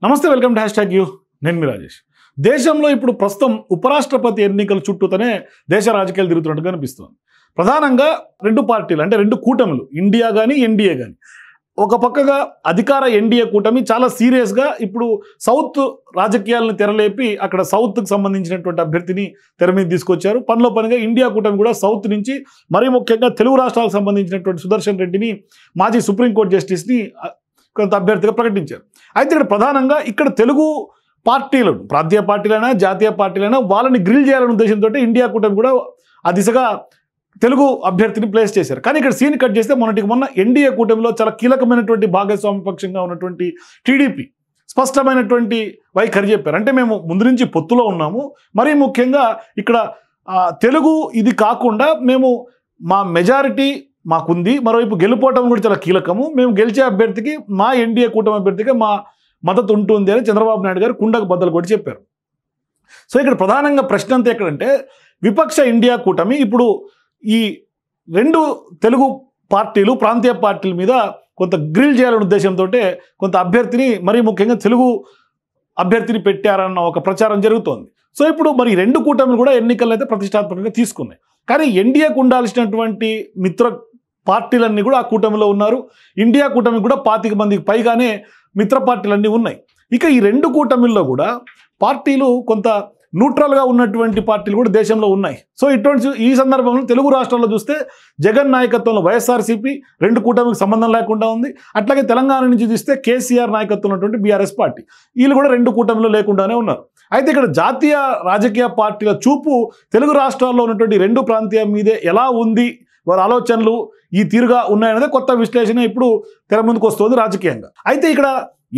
నమస్తే welcome to hash you నేను మీ రాజేష్. దేశంలో ఇప్పుడు ప్రస్తుతం ఉపరాష్ట్రపతి ఎన్నికల చుట్టూతోనే దేశ రాజకీయాలు తిరుగుతున్నట్టు కనిపిస్తుంది. ప్రధానంగా రెండు పార్టీలు అంటే రెండు కూటములు, ఇండియా కానీ ఎన్డీఏ కానీ. ఒక పక్కగా అధికార ఎన్డీఏ కూటమి చాలా సీరియస్గా ఇప్పుడు సౌత్ రాజకీయాలను తెరలేపి అక్కడ సౌత్కి సంబంధించినటువంటి అభ్యర్థిని తెర మీద తీసుకొచ్చారు. పనిలో పనిగా ఇండియా కూటమి కూడా సౌత్ నుంచి మరీ ముఖ్యంగా తెలుగు రాష్ట్రాలకు సంబంధించినటువంటి సుదర్శన్ రెడ్డిని, మాజీ సుప్రీంకోర్టు జస్టిస్ని కొంత అభ్యర్థిగా ప్రకటించారు. అయితే ఇక్కడ ప్రధానంగా ఇక్కడ తెలుగు పార్టీలను, ప్రాంతీయ పార్టీలైనా జాతీయ పార్టీలైనా వాళ్ళని గ్రిల్ చేయాలనే ఉద్దేశంతో ఇండియా కూటమి కూడా ఆ దిశగా తెలుగు అభ్యర్థిని ప్లేస్ చేశారు. కానీ ఇక్కడ సీన్ కట్ చేస్తే మొన్న ఎన్డీఏ కూటమిలో చాలా కీలకమైనటువంటి భాగస్వామ్య పక్షంగా ఉన్నటువంటి టీడీపీ స్పష్టమైనటువంటి వైఖరి చెప్పారు. అంటే మేము ముందు నుంచి పొత్తులో ఉన్నాము, మరీ ముఖ్యంగా ఇక్కడ తెలుగు ఇది కాకుండా మేము మా మెజారిటీ మాకుంది, మరోవైపు గెలుపోవటం కూడా చాలా కీలకము, మేము గెలిచే అభ్యర్థికి మా ఎన్డీఏ కూటమి అభ్యర్థికి మా మద్దతు ఉంటుంది అని చంద్రబాబు నాయుడు గారు కుండకు బద్దలు కొట్టి చెప్పారు. సో ఇక్కడ ప్రధానంగా ప్రశ్న అంతా ఎక్కడంటే విపక్ష ఇండియా కూటమి ఇప్పుడు ఈ రెండు తెలుగు పార్టీలు, ప్రాంతీయ పార్టీల మీద కొంత గ్రిల్ చేయాలనే ఉద్దేశంతో కొంత అభ్యర్థిని, మరీ ముఖ్యంగా తెలుగు అభ్యర్థిని పెట్టారన్న ఒక ప్రచారం జరుగుతోంది. సో ఇప్పుడు మరి రెండు కూటమిలు కూడా ఎన్నికలను అయితే ప్రతిష్టాత్మకంగా తీసుకున్నాయి. కానీ ఎన్డీఏకు ఉండాల్సినటువంటి మిత్ర పార్టీలన్నీ కూడా ఆ కూటమిలో ఉన్నారు. ఇండియా కూటమి కూడా 25 మందికి పైగానే మిత్ర పార్టీలన్నీ ఉన్నాయి. ఇక ఈ రెండు కూటమిల్లో కూడా పార్టీలు కొంత న్యూట్రల్గా ఉన్నటువంటి పార్టీలు కూడా దేశంలో ఉన్నాయి. సో ఈ సందర్భంలో తెలుగు రాష్ట్రాల్లో చూస్తే జగన్ నాయకత్వంలో వైఎస్ఆర్సీపీ రెండు కూటమికి సంబంధం లేకుండా ఉంది. అట్లాగే తెలంగాణ నుంచి చూస్తే కేసీఆర్ నాయకత్వంలో ఉన్నటువంటి బీఆర్ఎస్ పార్టీ, వీళ్ళు కూడా రెండు కూటమిలో లేకుండానే ఉన్నారు. అయితే ఇక్కడ జాతీయ రాజకీయ పార్టీల చూపు తెలుగు రాష్ట్రాల్లో ఉన్నటువంటి రెండు ప్రాంతీయం మీదే ఎలా ఉంది, వారి ఆలోచనలు ఈ తీరుగా ఉన్నాయనేది కొత్త విశ్లేషణ ఇప్పుడు తెర ముందుకు వస్తుంది రాజకీయంగా. అయితే ఇక్కడ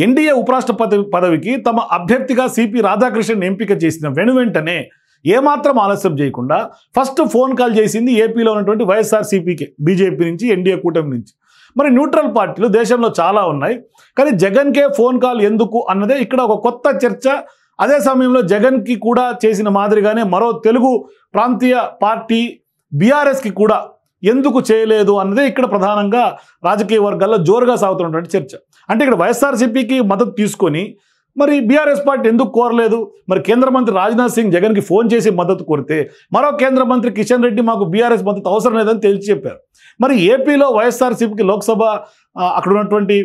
ఎన్డీఏ ఉపరాష్ట్రపతి పదవికి తమ అభ్యర్థిగా సిపి రాధాకృష్ణన్ ఎంపిక చేసిన వెంటనే ఏమాత్రం ఆలస్యం చేయకుండా ఫస్ట్ ఫోన్ కాల్ చేసింది ఏపీలో ఉన్నటువంటి వైఎస్ఆర్సీపీకి, బీజేపీ నుంచి, ఎన్డీఏ కూటమి నుంచి. మరి న్యూట్రల్ పార్టీలు దేశంలో చాలా ఉన్నాయి, కానీ జగన్కే ఫోన్ కాల్ ఎందుకు అన్నదే ఇక్కడ ఒక కొత్త చర్చ. అదే సమయంలో జగన్కి కూడా చేసిన మాదిరిగానే మరో తెలుగు ప్రాంతీయ పార్టీ బీఆర్ఎస్కి కూడా ఎందుకు చేయలేదు అన్నదే ఇక్కడ ప్రధానంగా రాజకీయ వర్గాల్లో జోరుగా సాగుతున్నటువంటి చర్చ. అంటే ఇక్కడ వైఎస్ఆర్సీపీకి మద్దతు తీసుకొని మరి బీఆర్ఎస్ పార్టీ ఎందుకు కోరలేదు? మరి కేంద్ర మంత్రి రాజ్నాథ్ సింగ్ జగన్కి ఫోన్ చేసి మద్దతు కోరితే మరో కేంద్ర మంత్రి కిషన్ రెడ్డి మాకు బీఆర్ఎస్ మద్దతు అవసరం లేదని తేల్చి చెప్పారు. మరి ఏపీలో వైఎస్ఆర్సీపీకి లోక్సభ, అక్కడ ఉన్నటువంటి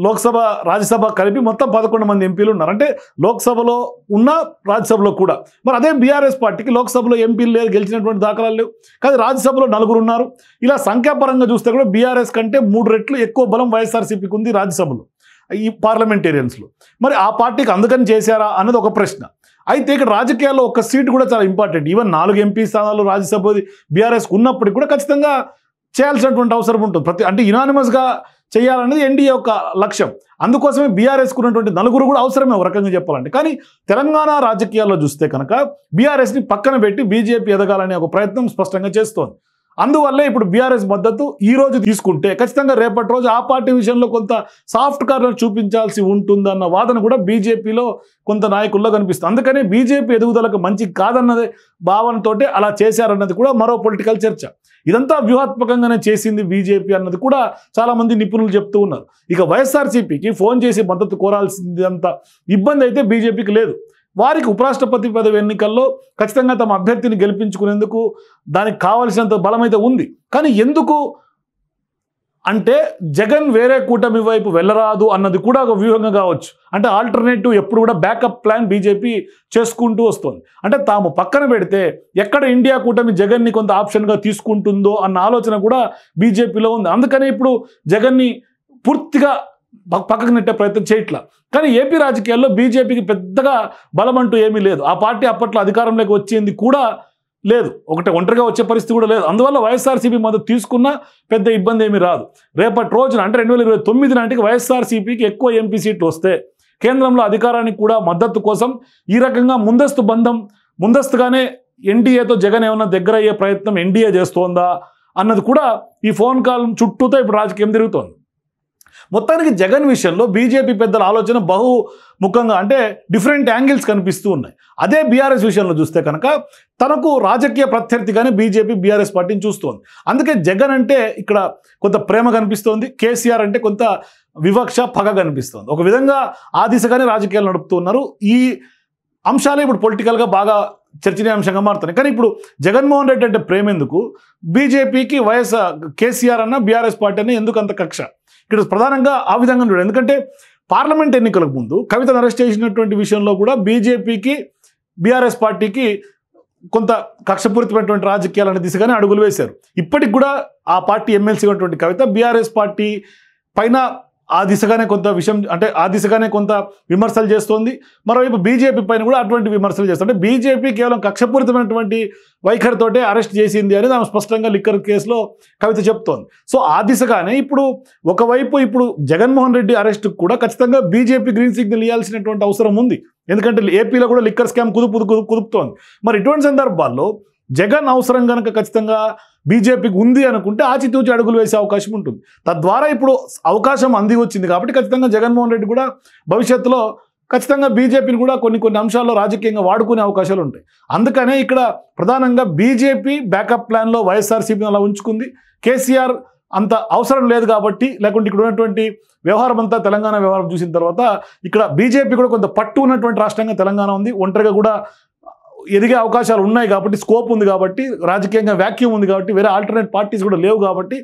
లోక్సభ, రాజ్యసభ కలిపి మొత్తం 11 మంది ఎంపీలు ఉన్నారు. అంటే లోక్సభలో ఉన్న, రాజ్యసభలో కూడా. మరి అదే బీఆర్ఎస్ పార్టీకి లోక్సభలో ఎంపీలు లేరు, గెలిచినటువంటి దాఖలాలు లేవు. కానీ రాజ్యసభలో 4 ఉన్నారు. ఇలా సంఖ్యాపరంగా చూస్తే కూడా బీఆర్ఎస్ కంటే 3 రెట్లు ఎక్కువ బలం వైఎస్ఆర్సీపీకి ఉంది రాజ్యసభలో, ఈ పార్లమెంటేరియన్స్లో. మరి ఆ పార్టీకి అందుకని చేశారా అన్నది ఒక ప్రశ్న. అయితే ఇక్కడ రాజకీయాల్లో ఒక సీటు కూడా చాలా ఇంపార్టెంట్. ఈవెన్ 4 ఎంపీ స్థానాలు రాజ్యసభ బీఆర్ఎస్కి ఉన్నప్పటికీ కూడా ఖచ్చితంగా చేయాల్సినటువంటి అవసరం ఉంటుంది. అంటే యునానిమస్గా చేయాలనేది ఎన్డీఏ యొక్క లక్ష్యం. అందుకోసమే బీఆర్ఎస్కు ఉన్నటువంటి 4 కూడా అవసరమే ఒక రకంగా చెప్పాలంటే. కానీ తెలంగాణ రాజకీయాల్లో చూస్తే కనుక బీఆర్ఎస్ని పక్కన పెట్టి బీజేపీ ఎదగాలనే ఒక ప్రయత్నం స్పష్టంగా చేస్తోంది. అందువల్లే ఇప్పుడు బీఆర్ఎస్ మద్దతు ఈ రోజు తీసుకుంటే ఖచ్చితంగా రేపటి రోజు ఆ పార్టీ విషయంలో కొంత సాఫ్ట్ కార్నర్ చూపించాల్సి ఉంటుందన్న వాదన కూడా బీజేపీలో కొంత నాయకుల్లో కనిపిస్తుంది. అందుకనే బీజేపీ ఎదుగుదలకు మంచి కాదన్నదే భావనతో అలా చేశారన్నది కూడా మరో పొలిటికల్ చర్చ. ఇదంతా వ్యూహాత్మకంగానే చేసింది బీజేపీ అన్నది కూడా చాలామంది నిపుణులు చెప్తూ ఉన్నారు. ఇక వైఎస్ఆర్సీపీకి ఫోన్ చేసి మద్దతు కోరాల్సిందంత ఇబ్బంది అయితే బీజేపీకి లేదు. వారికి ఉపరాష్ట్రపతి పదవి ఎన్నికల్లో ఖచ్చితంగా తమ అభ్యర్థిని గెలిపించుకునేందుకు దానికి కావాల్సినంత బలమైతే ఉంది. కానీ ఎందుకు అంటే జగన్ వేరే కూటమి వైపు వెళ్ళరాదు అన్నది కూడా ఒక వ్యూహంగా కావచ్చు. అంటే ఆల్టర్నేటివ్ ఎప్పుడు కూడా బ్యాకప్ ప్లాన్ బీజేపీ చేసుకుంటూ వస్తుంది. అంటే తాము పక్కన పెడితే ఎక్కడ ఇండియా కూటమి జగన్ని కొంత ఆప్షన్గా తీసుకుంటుందో అన్న ఆలోచన కూడా బీజేపీలో ఉంది. అందుకని ఇప్పుడు జగన్ని పూర్తిగా పక్కకు నెట్టే ప్రయత్నం చేయట్లా. కానీ ఏపీ రాజకీయాల్లో బీజేపీకి పెద్దగా బలం అంటూ ఏమీ లేదు. ఆ పార్టీ అప్పట్లో అధికారంలోకి వచ్చేది కూడా లేదు, ఒంటరిగా వచ్చే పరిస్థితి కూడా లేదు. అందువల్ల వైఎస్ఆర్సీపీ మద్దతు తీసుకున్నా పెద్ద ఇబ్బంది ఏమీ రాదు. రేపటి రోజున అంటే 2029 నాటికి వైఎస్ఆర్సీపీకి ఎక్కువ ఎంపీ సీట్లు వస్తే కేంద్రంలో అధికారానికి కూడా మద్దతు కోసం ఈ రకంగా ముందస్తుగానే ఎన్డీఏతో జగన్ ఏమన్నా దగ్గర అయ్యే ప్రయత్నం ఎన్డీఏ చేస్తోందా అన్నది కూడా ఈ ఫోన్ కాల్ చుట్టూతో ఇప్పుడు రాజకీయం తిరుగుతోంది. మొత్తానికి జగన్ విషయంలో బీజేపీ పెద్దల ఆలోచన బహుముఖంగా అంటే డిఫరెంట్ యాంగిల్స్ కనిపిస్తూ ఉన్నాయి. అదే బీఆర్ఎస్ విషయంలో చూస్తే కనుక తనకు రాజకీయ ప్రత్యర్థిగానే బీజేపీ బీఆర్ఎస్ పార్టీని చూస్తోంది. అందుకే జగన్ అంటే ఇక్కడ కొంత ప్రేమ కనిపిస్తోంది, కేసీఆర్ అంటే కొంత వివక్ష పగ కనిపిస్తుంది. ఒక విధంగా ఆ దిశగానే రాజకీయాలు నడుపుతూ ఉన్నారు. ఈ అంశాలే ఇప్పుడు పొలిటికల్గా బాగా చర్చనీయాంశంగా మారుతున్నాయి. కానీ ఇప్పుడు జగన్మోహన్ రెడ్డి అంటే ప్రేమ ఎందుకు, బీజేపీకి కేసీఆర్ అన్న బీఆర్ఎస్ పార్టీ అన్న ఎందుకు అంత కక్ష? ఇక్కడ ప్రధానంగా ఆ విధంగా చూడండి. ఎందుకంటే పార్లమెంట్ ఎన్నికలకు ముందు కవితను అరెస్ట్ చేసినటువంటి విషయంలో కూడా బీజేపీకి బీఆర్ఎస్ పార్టీకి కొంత కక్షపూరితమైనటువంటి రాజకీయాలనే దిశగానే అడుగులు వేశారు. ఇప్పటికి కూడా ఆ పార్టీ ఎమ్మెల్సీ ఉన్నటువంటి కవిత బీఆర్ఎస్ పార్టీ పైన ఆ దిశగానే కొంత విషయం, అంటే ఆ దిశగానే కొంత విమర్శలు చేస్తోంది. మరోవైపు బీజేపీ పైన కూడా అటువంటి విమర్శలు చేస్తుంది. బీజేపీ కేవలం కక్షపూరితమైనటువంటి వైఖరితోటే అరెస్ట్ చేసింది అనేది ఆమె స్పష్టంగా లిక్కర్ కేసులో కవిత చెప్తోంది. సో ఆ దిశగానే ఇప్పుడు ఒకవైపు ఇప్పుడు జగన్మోహన్ రెడ్డి అరెస్ట్కి కూడా ఖచ్చితంగా బీజేపీ గ్రీన్ సిగ్నల్ ఇవ్వాల్సినటువంటి అవసరం ఉంది. ఎందుకంటే ఏపీలో కూడా లిక్కర్ స్కామ్ కుదుపుతోంది. మరి ఇటువంటి సందర్భాల్లో జగన్ అవసరం కనుక ఖచ్చితంగా బీజేపీకి ఉంది అనుకుంటే ఆచితూచి అడుగులు వేసే అవకాశం ఉంటుంది. తద్వారా ఇప్పుడు అవకాశం అంది వచ్చింది కాబట్టి ఖచ్చితంగా జగన్మోహన్ రెడ్డి కూడా భవిష్యత్తులో ఖచ్చితంగా బీజేపీని కూడా కొన్ని అంశాల్లో రాజకీయంగా వాడుకునే అవకాశాలు ఉంటాయి. అందుకనే ఇక్కడ ప్రధానంగా బీజేపీ బ్యాకప్ ప్లాన్లో వైఎస్ఆర్సీపీని అలా ఉంచుకుంది. కేసీఆర్ అంత అవసరం లేదు కాబట్టి, లేకుంటే ఇక్కడ ఉన్నటువంటి వ్యవహారం అంతా తెలంగాణ వ్యవహారం చూసిన తర్వాత ఇక్కడ బీజేపీ కూడా కొంత పట్టు ఉన్నటువంటి రాష్ట్రంగా తెలంగాణ ఉంది. ఒంటరిగా కూడా ఎదిగే అవకాశాలు ఉన్నాయి కాబట్టి, స్కోప్ ఉంది కాబట్టి, రాజకీయంగా వ్యాక్యూమ్ ఉంది కాబట్టి, వేరే ఆల్టర్నేట్ పార్టీస్ కూడా లేవు కాబట్టి,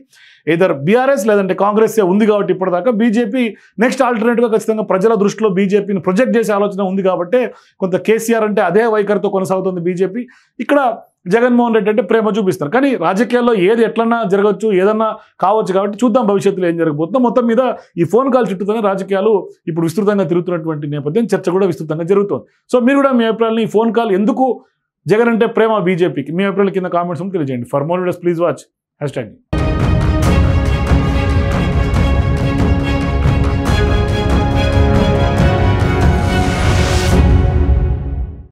ఏదర్ బీఆర్ఎస్ లేదంటే కాంగ్రెస్ ఉంది కాబట్టి ఇప్పటిదాకా బీజేపీ నెక్స్ట్ ఆల్టర్నేట్గా ఖచ్చితంగా ప్రజల దృష్టిలో బీజేపీని ప్రొజెక్ట్ చేసే ఆలోచన ఉంది కాబట్టి కొంత కేసీఆర్ అంటే అదే వైఖరితో కొనసాగుతుంది బీజేపీ. ఇక్కడ జగన్మోహన్ రెడ్డి అంటే ప్రేమ చూపిస్తారు. కానీ రాజకీయాల్లో ఏది ఎట్లన్నా జరగచ్చు, ఏదన్నా కావచ్చు కాబట్టి చూద్దాం భవిష్యత్తులో ఏం జరగబోతుందో. మొత్తం మీద ఈ ఫోన్ కాల్ చుట్టూతోనే రాజకీయాలు ఇప్పుడు విస్తృతంగా తిరుగుతున్నటువంటి నేపథ్యం, చర్చ కూడా విస్తృతంగా జరుగుతుంది. సో మీరు కూడా మీ అభిప్రాయాలను ఈ ఫోన్ కాల్ ఎందుకు జగన్ అంటే ప్రేమ బీజేపీకి, మీ అభిప్రాయాల కింద కామెంట్స్ తెలియజేయండి. For more videos please watch #.